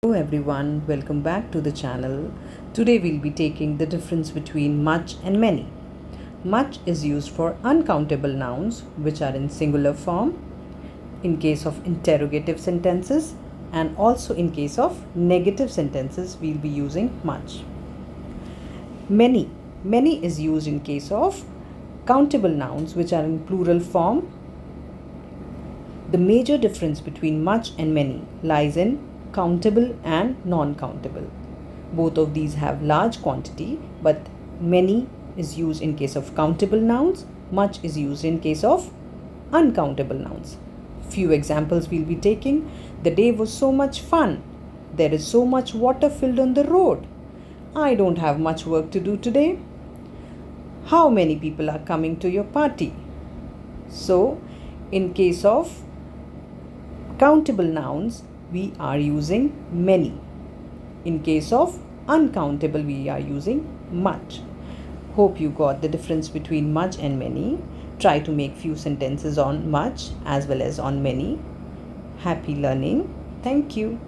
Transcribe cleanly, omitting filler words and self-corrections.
Hello everyone, welcome back to the channel. Today we'll be taking the difference between much and many. Much is used for uncountable nouns which are in singular form in case of interrogative sentences, and also in case of negative sentences we'll be using much. Many is used in case of countable nouns which are in plural form. The major difference between much and many lies in countable and non-countable. Both of these have large quantity, but many is used in case of countable nouns, much is used in case of uncountable nouns. Few examples we'll be taking. The day was so much fun. There is so much water filled on the road. I don't have much work to do today. How many people are coming to your party? So, in case of countable nouns, we are using many. In case of uncountable, we are using much. Hope you got the difference between much and many. Try to make few sentences on much as well as on many. Happy learning. Thank you.